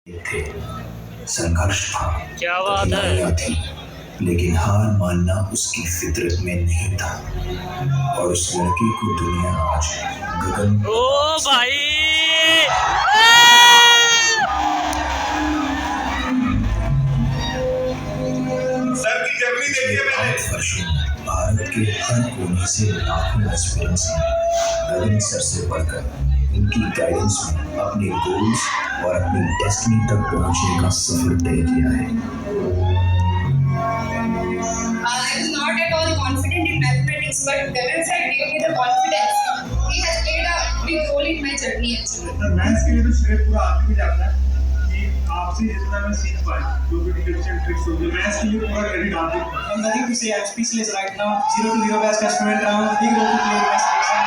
थे, संघर्ष था, क्या बात कठिनाइयां है। थी, लेकिन हार मानना उसकी फितरत में नहीं था। और उस लड़के को दुनिया आज गगन ओ भाई सर की जर्नी देखिए मैंने। 8 वर्षों में भारत के हर कोने से लाखों एस्पिरेंट्स ने गगन सर से बढ़कर इनकी गाइडेंस में अपने गोल्स और अपनी डेस्टिनी तक पहुंचने का सफर तय किया है। I was not at all confident in mathematics, but Gagan sir gave me the confidence. He has played a big role in my journey actually. Sir maths के लिए तो श्रेय पूरा आपको भी जाता है कि आपसे जितना मैं सीख पाया, जो भी टिप्स एंड ट्रिक्स होंगे, मैथ्स के लिए पूरा क्रेडिट आपको। I'm nothing to say. I'm speechless right now. 0 to 0 best customer round. Big role to play in my selection.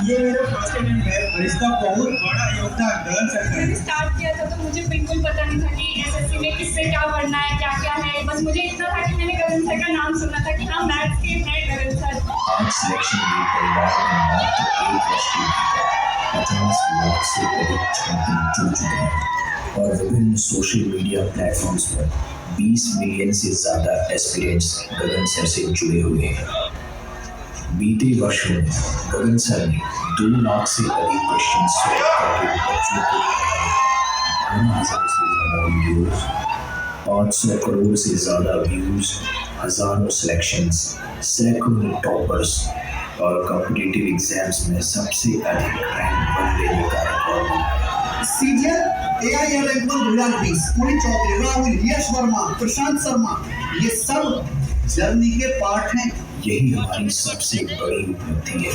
ये मेरा फर्स्ट टाइम है और इसका बहुत बड़ा योगदान गगन सर का है। मैंने स्टार्ट किया था तो मुझे बिल्कुल पता नहीं था कि एसएससी में किससे क्या पढ़ना है, क्या क्या है। बस मुझे इतना था कि मैंने गगन सर का नाम सुना था कि हाँ मैथ्स के हैं गगन सर। आज सिलेक्शन में परिवार में मात्र 1 वर्ष की भीतर 50 लाख से अधिक छात्र जुड़ चुके हैं और विभिन्न सोशल मीडिया प्लेटफॉर्म्स पर 20 मिलियन से ज्यादा एस्पिरेंट्स गगन सर से जुड़े हुए हैं। बीते वर्षों में गगन सर ने 2 लाख से अधिक क्वेश्चन सॉल्व करके बच्चों को 12,000 से ज्यादा वीडियोस, 500 करोड़ से ज्यादा व्यूज, हजारों सिलेक्शंस, सैकड़ों टॉपर्स और कॉम्पिटिटिव एग्जाम्स में सबसे अधिक रैंक 1 लेने का रिकॉर्ड बनाया। Senior AIR rank 1 2020 Puneet Chaudhary, Rahul, Yash Verma, Prashant Sharma, ये सब जर्नी के पार्ट हैं। यही हमारी सबसे बड़ी उपलब्धि है।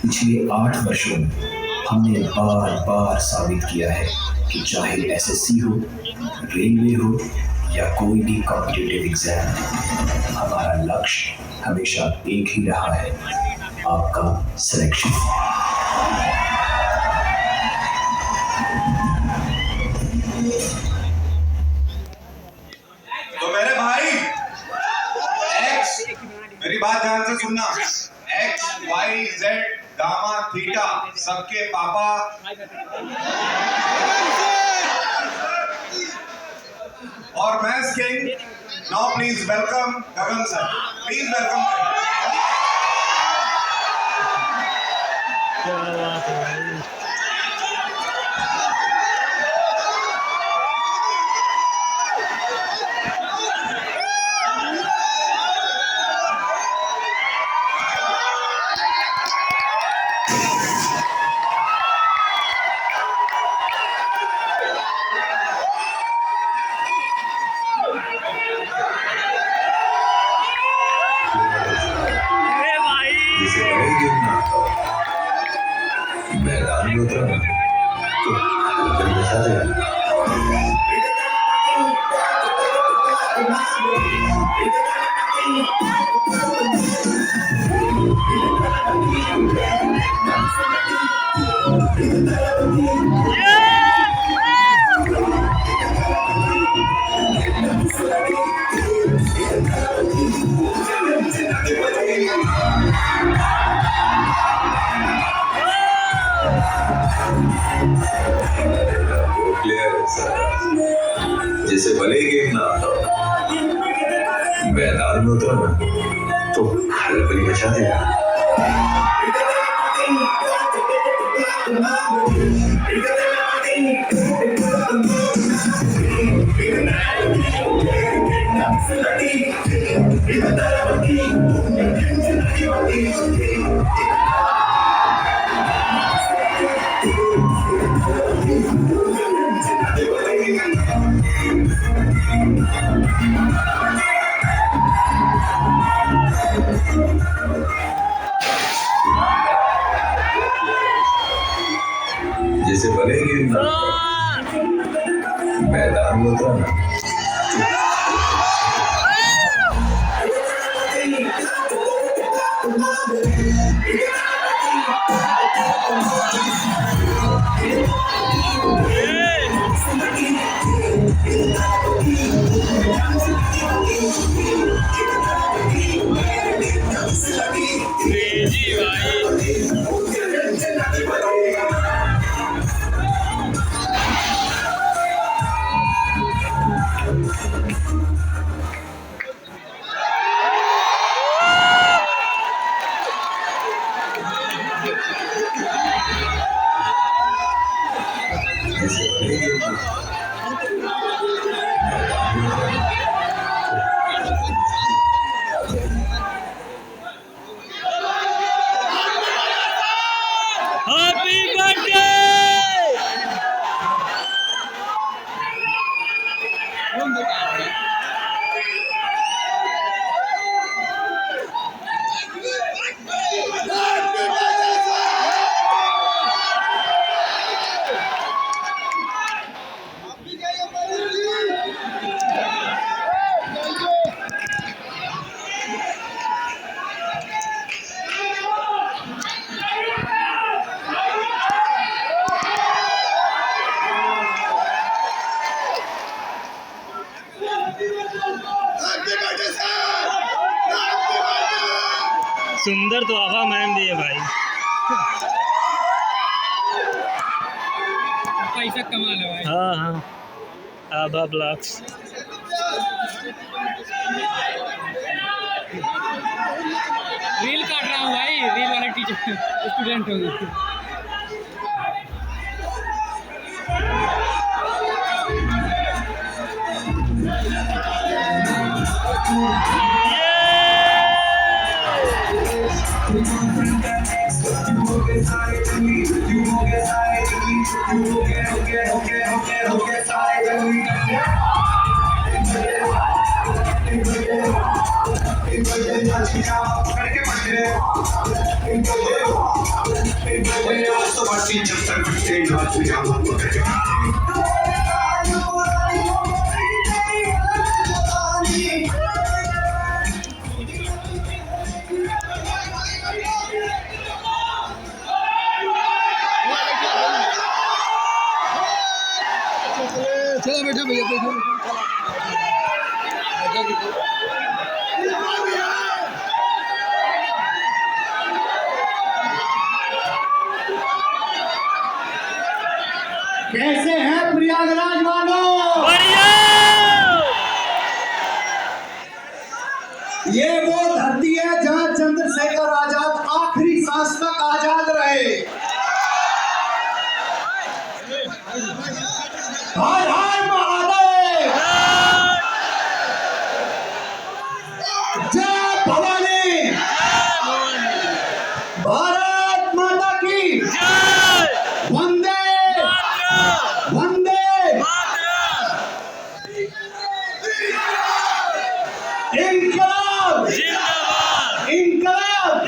पिछले 8 वर्षों में हमने बार बार साबित किया है कि चाहे एसएससी हो, रेलवे हो या कोई भी कॉम्पिटिटिव एग्जाम, हमारा लक्ष्य हमेशा एक ही रहा है, आपका सिलेक्शन। तो मेरे भाई एक्स, मेरी बात ध्यान से सुनना। X Y Z gamma theta सबके पापा और maths king. Now please welcome Gagan sir, please welcome. क्या बात है भाई। जिसे बड़े गेम ना आता, मैदान में उतरा तो हलचल मचा देगा। जिसे भले गेम ना आता, मैदान में उतरा तो हलचल मचा देगा। जिसे भले गेम ना आता, मैदान में उतरा जी भाई। Happy birthday. सुंदर तोहफा मैम दिए भाई। पैसा कमाल है भाई। हाँ हाँ आभा ब्लॉक्स। रील काट रहा हूँ भाई, रील वाले टीचर स्टूडेंट होंगे। चलो बैठो भैया, बैठो कैसे हैं प्रयागराज वालों? बढ़िया। ये वो धरती है जहां चंद्रशेखर आजाद आखिरी सांस तक आजाद रहे। हर हर महादेव, जय भवानी, भारत माता की वंदे वंदे। इनकलाब इनकलाब।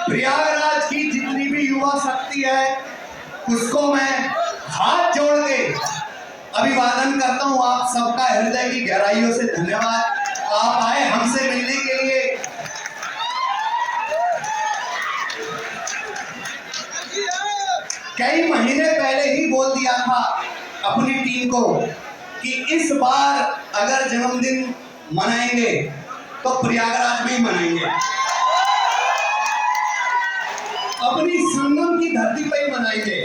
प्रयागराज की जितनी भी युवा शक्ति है उसको मैं हाथ जोड़ के अभिवादन करता हूं। आप सबका हृदय की गहराइयों से धन्यवाद। आप आए हमसे मिलने के लिए। कई महीने पहले ही बोल दिया था अपनी टीम को कि इस बार अगर जन्मदिन मनाएंगे तो प्रयागराज में ही मनाएंगे, अपनी संगम की धरती पर ही मनाएंगे।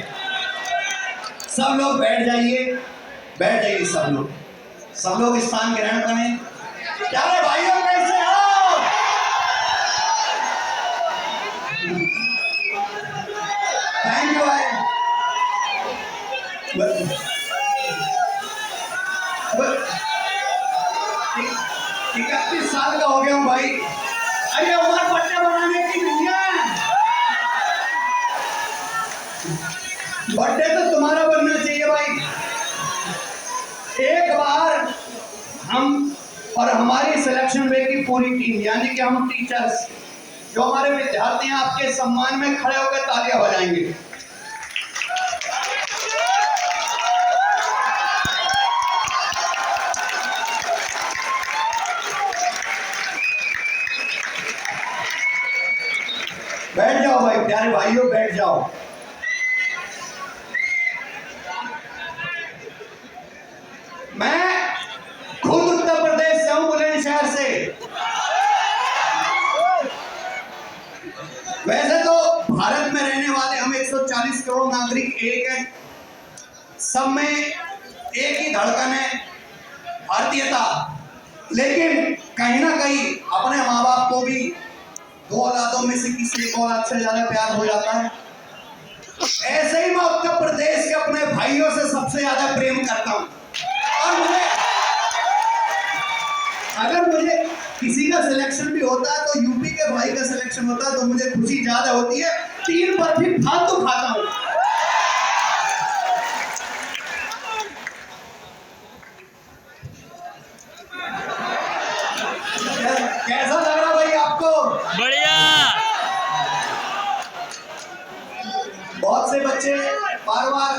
सब लोग बैठ जाइए सब लोग स्थान ग्रहण करें। प्यारे भाइयों कैसे हो? थैंक यू भाई। 31 साल का हो गया हूँ भाई। अरे उम्र पट्टे बनाने की नहीं है, बर्थडे तो तुम्हारा बनना चाहिए भाई। एक बार हम और हमारी सिलेक्शन वे की पूरी टीम यानी कि हम टीचर्स जो हमारे विद्यार्थी हैं आपके सम्मान में खड़े होकर तालियां बजाएंगे। बैठ जाओ भाई, प्यारे भाइयों बैठ जाओ। सब में एक ही धड़कन है, भारतीयता। लेकिन कहीं ना कहीं अपने माँ बाप को भी दो औलादों में से किसी एक औलाद से ज्यादा प्यार हो जाता है। ऐसे ही मैं उत्तर प्रदेश के अपने भाइयों से सबसे ज्यादा प्रेम करता हूँ। और अगर मुझे किसी का सिलेक्शन भी होता है तो यूपी के भाई का सिलेक्शन होता है तो मुझे खुशी ज्यादा होती है। 3 बर्फी फालतू खाता हूँ। कैसा लग रहा भाई आपको? बढ़िया। बहुत से बच्चे बार बार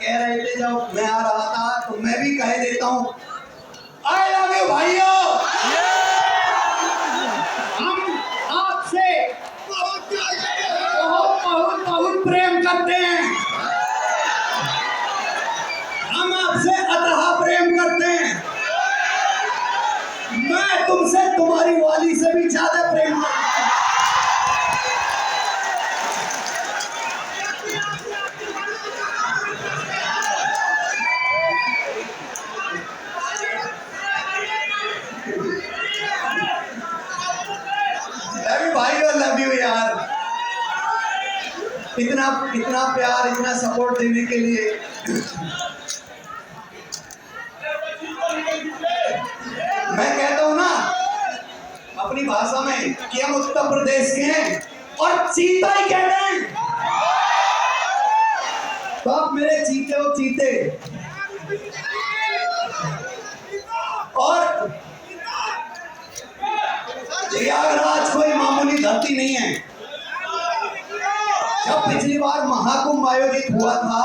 कह रहे थे जब मैं आ रहा था, तो मैं भी कह देता हूँ, आई लव यू भाइयों। हम आपसे बहुत बहुत बहुत प्रेम करते हैं। हम आपसे अतः प्रेम करते हैं। मैं तुमसे तुम्हारी वाली से भी ज्यादा प्रेम करता हूं। भाई लव यू यार। इतना इतना प्यार, इतना सपोर्ट देने के लिए। मैं कहता हूं ना अपनी भाषा में कि हम उत्तर प्रदेश के हैं और चीता ही कहते हैं। तो आप मेरे चीते हो चीते। और प्रयागराज कोई मामूली धरती नहीं है। जब पिछली बार महाकुंभ आयोजित हुआ था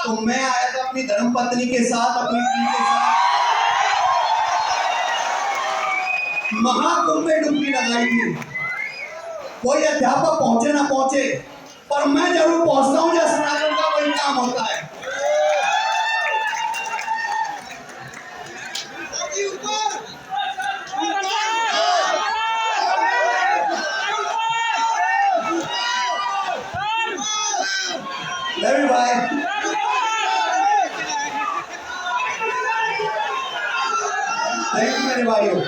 तो मैं आया था अपनी धर्मपत्नी के साथ, अपनी टीम के साथ। महाकुंभ में डुबकी लगाई थी। कोई अध्यापक पहुंचे ना पहुंचे, पर मैं जरूर पहुंचता हूं जब सनातन का कोई काम होता है। भाई मेरे भाइयों,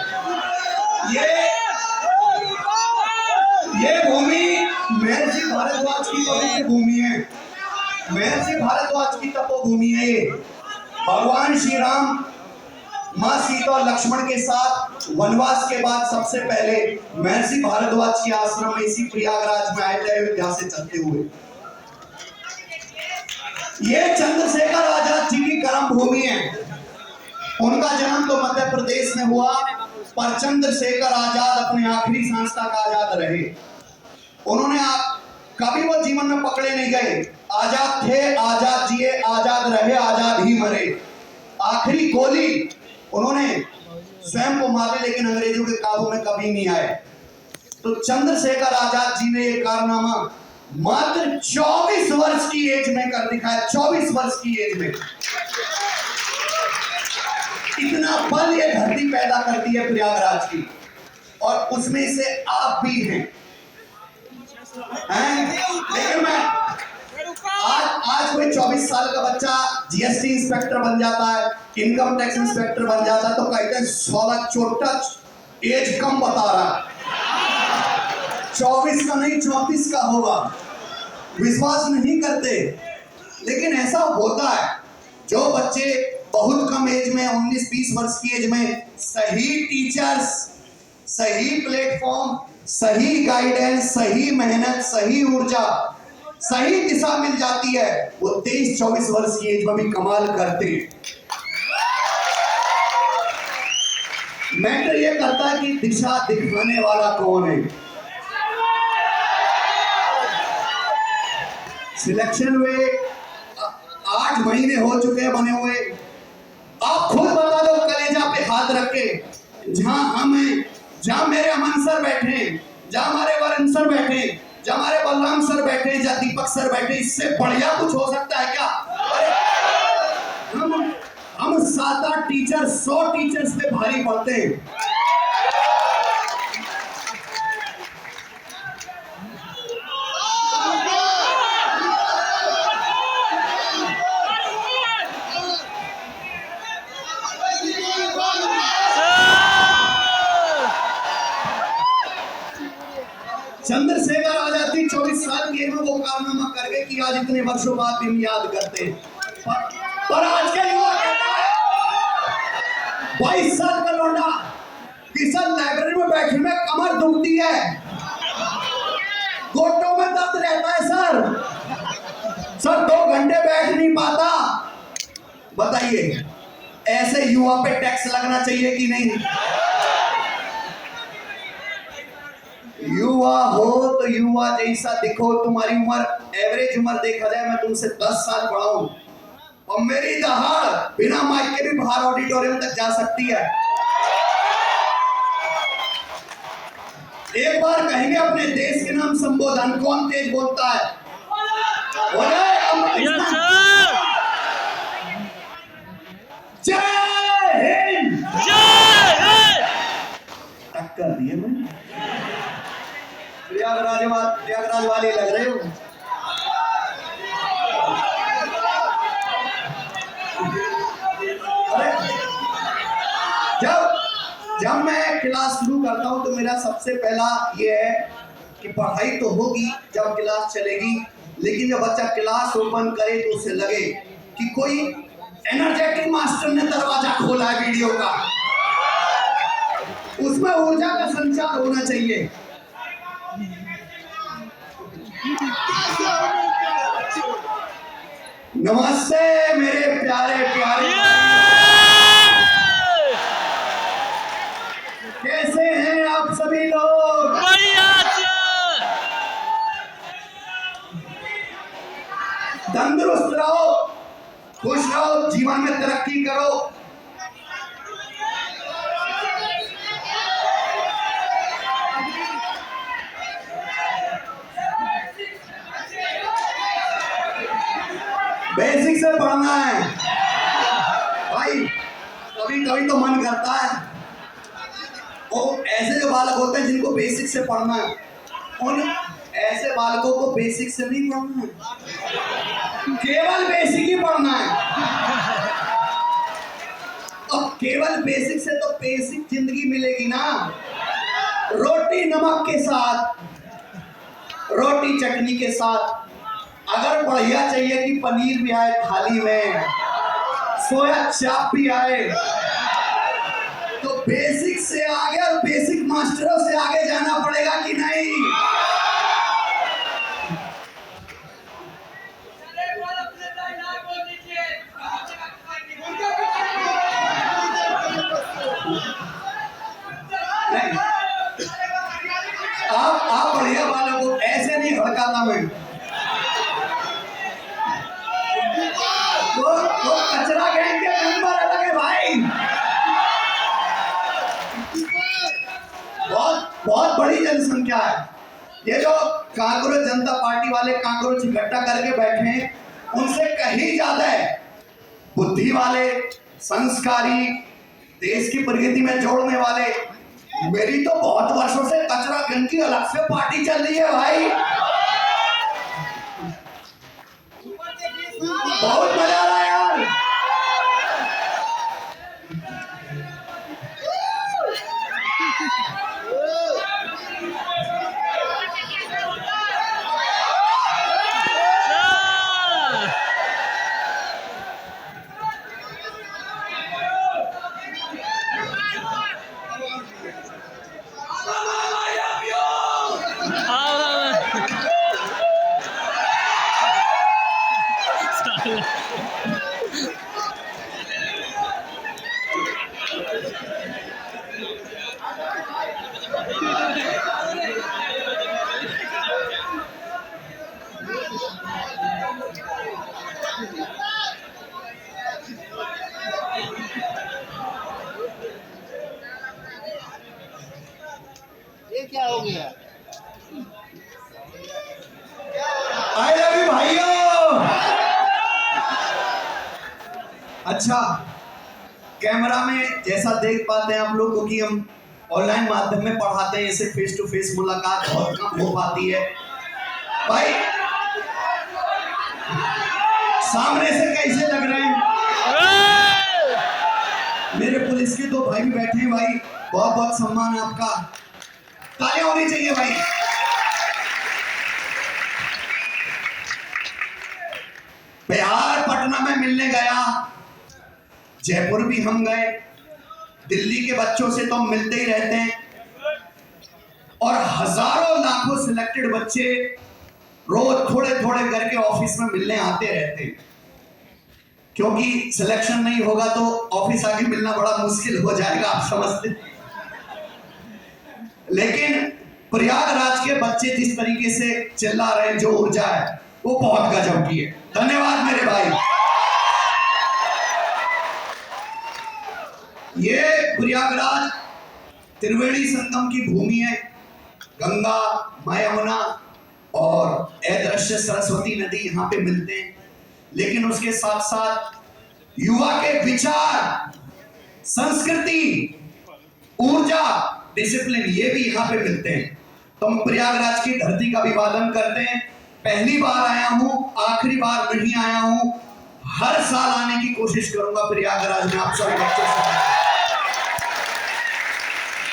ये भूमि महर्षि भारद्वाज की पवित्र भूमि है। महर्षि भारद्वाज की तपोभूमि है ये। भगवान श्री राम माँ सीता और लक्ष्मण के साथ वनवास के बाद सबसे पहले महर्षि भारद्वाज के आश्रम में इसी प्रयागराज में आए थे, अयोध्या से चलते हुए। ये चंद्रशेखर आजाद जी की कर्म भूमि है। उनका जन्म तो मध्य प्रदेश में हुआ, पर चंद्रशेखर आजाद अपने आखिरी सांस तक आजाद रहे। उन्होंने कभी वो जीवन में पकड़े नहीं गए। आजाद थे, आजाद जिए, आजाद रहे, आजाद ही मरे। आखिरी गोली उन्होंने स्वयं को मारे, लेकिन अंग्रेजों के काबू में कभी नहीं आए। तो चंद्रशेखर आजाद जी ने ये कारनामा मात्र 24 वर्ष की एज में कर दिखाया। 24 वर्ष की एज में इतना बल ये धरती पैदा करती है प्रयागराज की, और उसमें से आप भी हैं। लेकिन मैं आज कोई 24 साल का बच्चा जीएसटी इंस्पेक्टर बन जाता है, इनकम टैक्स इंस्पेक्टर बन जाता है, तो कहते हैं 16 छोटा एज कम बता रहा है। 24 का नहीं 34 का होगा। विश्वास नहीं करते, लेकिन ऐसा होता है। जो बच्चे बहुत कम एज में 19-20 वर्ष की एज में सही टीचर्स, सही प्लेटफॉर्म, सही गाइडेंस, सही मेहनत, सही ऊर्जा, सही दिशा मिल जाती है, वो 23-24 वर्ष की एज में भी कमाल करते हैं। मैटर ये करता है कि दिशा दिखाने वाला कौन है। सिलेक्शन हुए 8 महीने हो चुके हैं बने हुए। आप खुद बता दो कलेजा पे हाथ रख के, जहां हम हैं, जहां मेरे अमन सर बैठे, जहां हमारे वरुण सर बैठे, जहां हमारे बलराम सर बैठे, जहां दीपक सर बैठे, इससे बढ़िया कुछ हो सकता है क्या? हम 7-8 टीचर 100 टीचर्स पे भारी पड़ते हैं। कि आज इतने वर्षों बाद भी हम याद करते हैं। पर आज का युवा कहता है 22 साल का लौंडा कि सर लाइब्रेरी में बैठे में कमर दुखती है, घोटों में दर्द रहता है सर 2 घंटे बैठ नहीं पाता। बताइए ऐसे युवा पे टैक्स लगना चाहिए कि नहीं? युवा हो तो युवा जैसा दिखो। तुम्हारी उम्र, एवरेज उम्र देखा जाए मैं तुमसे 10 साल बड़ा हूं और मेरी दहाड़ बिना माइक के भी बाहर ऑडिटोरियम तक जा सकती है। एक बार कहेंगे अपने देश के नाम संबोधन, कौन तेज बोलता है? बोले यस सर। जय हिंद। जय हिंद। टक्कर दिए मैं प्रयागराज वाले लग रहे हो। अरे जब मैं क्लास शुरू करता हूं तो मेरा सबसे पहला ये है कि पढ़ाई तो होगी जब क्लास चलेगी, लेकिन जब बच्चा क्लास ओपन करे तो उसे लगे कि कोई एनर्जेटिक मास्टर ने दरवाजा खोला है वीडियो का, उसमें ऊर्जा का संचार होना चाहिए। नमस्ते मेरे प्यारे प्यारे, कैसे हैं आप सभी लोग? बढ़िया सर। तंदुरुस्त रहो, खुश रहो, जीवन में तरक्की करो। बेसिक से पढ़ना है भाई। कभी कभी तो मन करता है वो ऐसे जो बालक होते हैं जिनको बेसिक से पढ़ना है, उन ऐसे बालकों को बेसिक से नहीं पढ़ना है, केवल बेसिक ही पढ़ना है। अब केवल बेसिक से तो बेसिक जिंदगी मिलेगी ना, रोटी नमक के साथ, रोटी चटनी के साथ। अगर बढ़िया चाहिए कि पनीर भी आए थाली में, सोया चाप भी आए, तो बेसिक से आगे और बेसिक मास्टरों से आगे जाना पड़ेगा कि नहीं? आप बढ़िया वालों को ऐसे नहीं भड़काता मैं। तो कचरा गैंग के मेंबर अलग है भाई, बहुत बड़ी जनसंख्या है। ये जो कांग्रेस जनता पार्टी वाले कांग्रेस इकट्ठा करके बैठे हैं, उनसे कहीं ज्यादा है बुद्धि वाले, संस्कारी, देश की प्रगति में जोड़ने वाले। मेरी तो बहुत वर्षों से कचरा गैंग की अलग से पार्टी चल रही है भाई, बहुत मजा आ रहा है यार। ये क्या हो गया? आई लव यू भाइयों। अच्छा, कैमरा में जैसा देख पाते हैं आप लोग को कि हम ऑनलाइन माध्यम में पढ़ाते हैं, ऐसे फेस टू फेस मुलाकात बहुत कम हो पाती है भाई। सामने से कैसे लग रहे हैं? मेरे पुलिस के 2 भाई भी बैठे हैं भाई, बहुत बहुत सम्मान है आपका, तालियां होनी चाहिए भाई। बिहार पटना में मिलने गया, जयपुर भी हम गए, दिल्ली के बच्चों से तो हम मिलते ही रहते हैं, और हजारों लाखों सिलेक्टेड बच्चे रोज थोड़े थोड़े करके ऑफिस में मिलने आते रहते हैं, क्योंकि सिलेक्शन नहीं होगा तो ऑफिस आके मिलना बड़ा मुश्किल हो जाएगा, आप समझते। लेकिन प्रयागराज के बच्चे जिस तरीके से चिल्ला रहे हैं, जो ऊर्जा है वो बहुत गजब की है। धन्यवाद मेरे भाई। ये प्रयागराज त्रिवेणी संगम की भूमि है। गंगा, माँ यमुना और अदृश्य सरस्वती नदी यहाँ पे मिलते हैं, लेकिन उसके साथ साथ युवा के विचार, संस्कृति, ऊर्जा, डिसिप्लिन, ये भी यहाँ पे मिलते हैं। तो हम प्रयागराज की धरती का अभिवादन करते हैं। पहली बार आया हूं, आखिरी बार नहीं आया हूं, हर साल आने की कोशिश करूंगा प्रयागराज में आप सभी बच्चों से,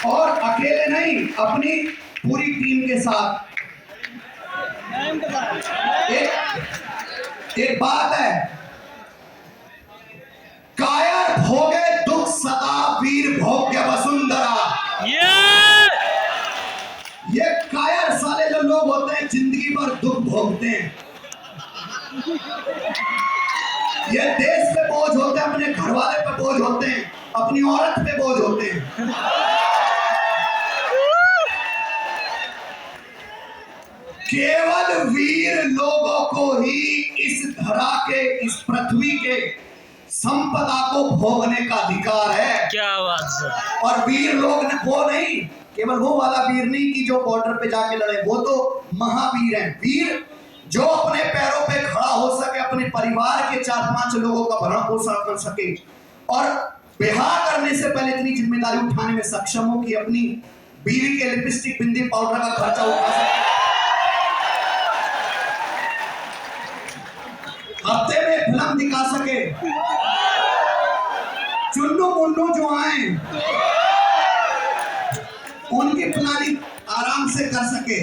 और अकेले नहीं, अपनी पूरी टीम के साथ। एक बात है, कायर भोगे दुख सदा, वीर भोग्य वसुंधरा। ये कायर साले जो लोग होते हैं, जिंदगी भर दुख भोगते हैं। ये देश पे बोझ होते हैं, अपने घर वाले पे बोझ होते हैं, अपनी औरत पे बोझ होते हैं। केवल वीर लोगों को ही इस धरा के, इस पृथ्वी के संपदा को भोगने का अधिकार है। क्या बात है। और वीर लोग ने, वो नहीं, केवल वो वाला वीर नहीं कि जो बॉर्डर पे जाके लड़े, वो तो महावीर हैं। वीर जो अपने पैरों पे खड़ा हो सके, अपने परिवार के 4-5 लोगों का भरण पोषण कर सके, और बिहार करने से पहले इतनी जिम्मेदारी उठाने में सक्षम हो कि अपनी बीवी के लिपस्टिक, बिंदी, पाउडर का खर्चा उठा सके, हफ्ते में फिल्म दिखा सके, चुन्नू मुन्नू जो आए उनकी प्लानिंग आराम से कर सके।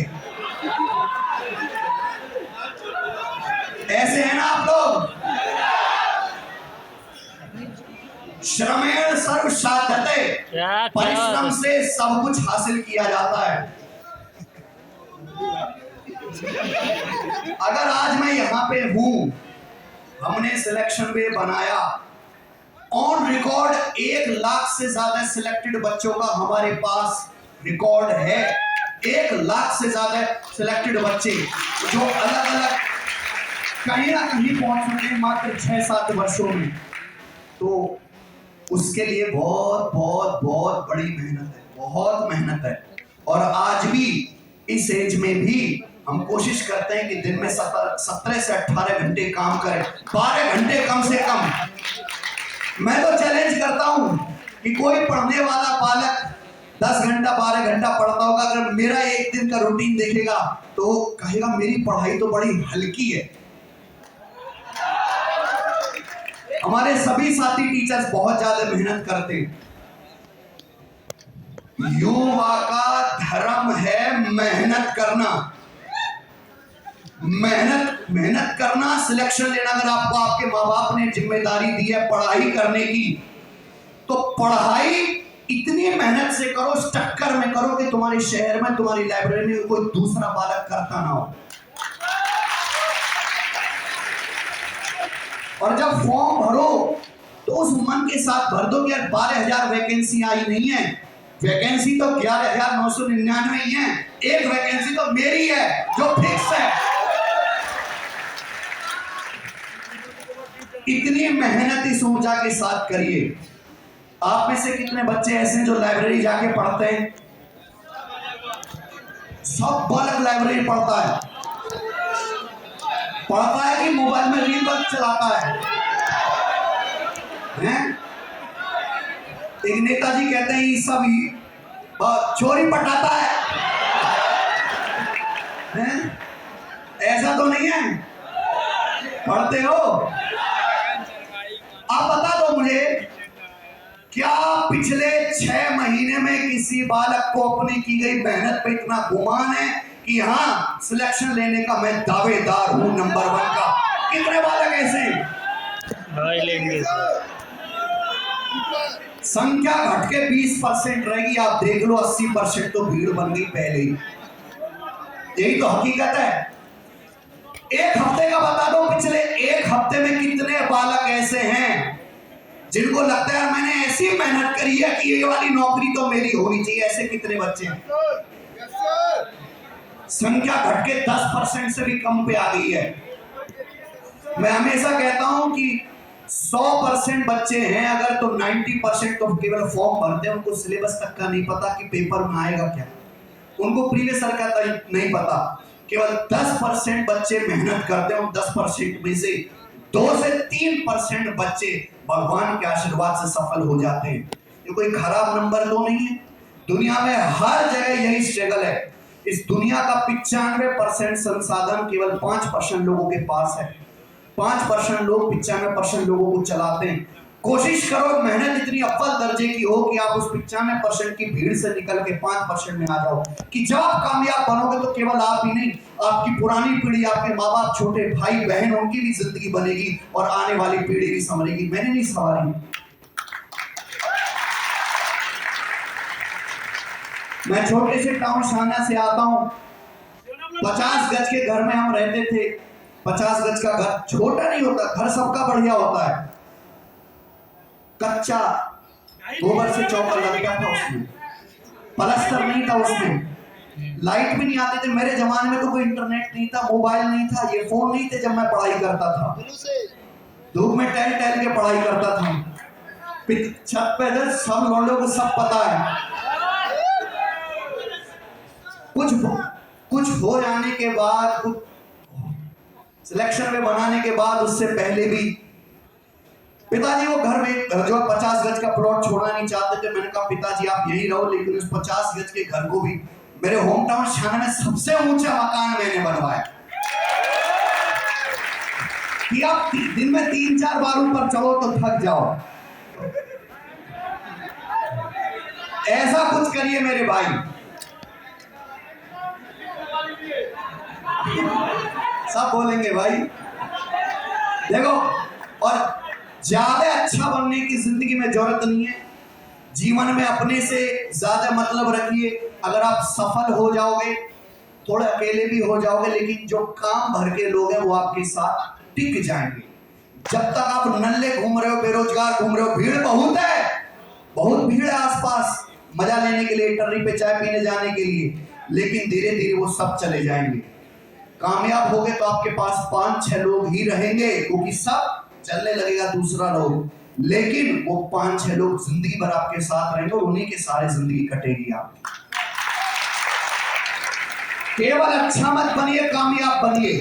ऐसे हैं ना आप लोग। श्रमेण सर्व साध्यते, परिश्रम से सब कुछ हासिल किया जाता है। अगर आज मैं यहाँ पे हूं, हमने सिलेक्शन वे बनाया, ऑन रिकॉर्ड 1 लाख से ज्यादा सिलेक्टेड बच्चों का हमारे पास रिकॉर्ड है। 1 लाख से ज्यादा सिलेक्टेड बच्चे जो अलग अलग कहीं ना कहीं पहुंच सके मात्र 6-7 वर्षों में। तो उसके लिए बहुत बहुत बहुत बड़ी मेहनत है, बहुत मेहनत है। और आज भी इस एज में भी हम कोशिश करते हैं कि दिन में 17 से 18 घंटे काम करें, 12 घंटे कम से कम। मैं तो चैलेंज करता हूं कि कोई पढ़ने वाला बालक 10 घंटा 12 घंटा पढ़ता होगा, अगर मेरा एक दिन का रूटीन देखेगा तो कहेगा मेरी पढ़ाई तो बड़ी हल्की है। हमारे सभी साथी टीचर्स बहुत ज्यादा मेहनत करते हैं। युवा का धर्म है मेहनत करना, मेहनत करना, सिलेक्शन लेना। अगर आपको आपके माँ बाप ने जिम्मेदारी दी है पढ़ाई करने की, तो पढ़ाई इतनी मेहनत से करो, इस टक्कर में करो कि तुम्हारे शहर में, तुम्हारी लाइब्रेरी में कोई दूसरा बालक करता ना हो। और जब फॉर्म भरो तो उस मन के साथ भर दो कि यार 12,000 वैकेंसी आई नहीं है, वैकेंसी तो 11,999 ही है, एक वैकेंसी तो मेरी है जो फिक्स है। इतनी मेहनत इस ऊर्जा के साथ करिए। आप में से कितने बच्चे ऐसे हैं जो लाइब्रेरी जाके पढ़ते हैं? सब बालक लाइब्रेरी पढ़ता है कि मोबाइल में रील बस चलाता है? एक नेताजी कहते हैं ये सब चोरी पटाता है? ऐसा तो नहीं है, पढ़ते हो? आप बता दो मुझे, क्या पिछले 6 महीने में किसी बालक को अपनी की गई मेहनत पे इतना गुमान है कि हाँ सिलेक्शन लेने का मैं दावेदार हूं नंबर 1 का? कितने बालक ऐसे हैं? भाई लेंगे सर। संख्या घट के 20% रहेगी। आप देख लो 80% तो भीड़ बन गई पहले ही। यही तो हकीकत है। एक हफ्ते का बता दो, पिछले एक हफ्ते में कितने बालक ऐसे हैं जिनको लगता है मैंने ऐसी मेहनत करी है कि ये वाली नौकरी तो मेरी होनी चाहिए। ऐसे कितने बच्चे हैं? संख्या घट के 10% से भी कम पे आ गई है। मैं हमेशा कहता हूं कि 100% बच्चे हैं अगर, तो 90% तो केवल फॉर्म भरते हैं। उनको सिलेबस तक का नहीं पता कि पेपर में आएगा क्या, उनको प्रीवियस ईयर का नहीं पता। केवल 10% बच्चे मेहनत करते हैं। 10% में से 2 से 3% बच्चे भगवान के आशीर्वाद से सफल हो जाते हैं। ये कोई खराब नंबर तो नहीं है। दुनिया में हर जगह यही स्ट्रगल है। इस दुनिया का 95% संसाधन केवल 5% लोगों के पास है। 5% लोग 95% लोगों को चलाते हैं। कोशिश करो मेहनत इतनी अव्वल दर्जे की हो कि आप उस 95% की भीड़ से निकल के 5% में आ जाओ, कि जब आप कामयाब बनोगे तो केवल आप ही नहीं, आपकी पुरानी पीढ़ी, आपके माँ बाप, छोटे भाई बहन, उनकी भी जिंदगी बनेगी और आने वाली पीढ़ी भी संभलेगी। मैंने नहीं संवारी। मैं छोटे से टाउन शाना से आता हूँ। 50 गज के घर में हम रहते थे। 50 गज का घर छोटा नहीं होता, घर सबका बढ़िया होता है। कच्चा गोबर से चौका लगता था उसमें, प्लास्टर नहीं था उसमें, लाइट भी नहीं आती थी। मेरे जमाने में तो कोई इंटरनेट नहीं था, मोबाइल नहीं था, ये फोन नहीं थे। जब मैं पढ़ाई करता था धूप में टहल टहल के पढ़ाई करता था। छत पे सब लोगों को सब पता है। कुछ हो जाने के बाद, कुछ सिलेक्शन में बनाने के बाद, उससे पहले भी पिताजी वो घर में जो 50 गज का प्लॉट छोड़ना नहीं चाहते थे। मैंने कहा पिताजी आप यहीं रहो, लेकिन उस 50 गज के घर को भी मेरे होम टाउन शाना में सबसे ऊंचा मकान मैंने बनवाया कि आप दिन में 3-4 बार ऊपर चढ़ो तो थक जाओ। ऐसा कुछ करिए मेरे भाई। सब बोलेंगे भाई। देखो, और ज्यादा अच्छा बनने की जिंदगी में जरूरत नहीं है। जीवन में अपने से ज्यादा मतलब रखिए। अगर आप सफल हो जाओगे, थोड़े अकेले भी हो जाओगे, लेकिन जो काम भर के लोग हैं वो आपके साथ टिक जाएंगे। जब तक आप नल्ले घूम रहे हो, बेरोजगार घूम रहे हो, भीड़ बहुत है, बहुत भीड़ है आसपास, मजा लेने के लिए, टर्री पे चाय पीने जाने के लिए, लेकिन धीरे धीरे वो सब चले जाएंगे। कामयाब होगे तो आपके पास 5-6 लोग ही रहेंगे, क्योंकि सब चलने लगेगा दूसरा लोग, लेकिन वो 5-6 लोग जिंदगी भर आपके साथ रहेंगे और उन्हीं के सारे जिंदगी कटेगी। आप केवल अच्छा मत बनिए, कामयाब बनिए।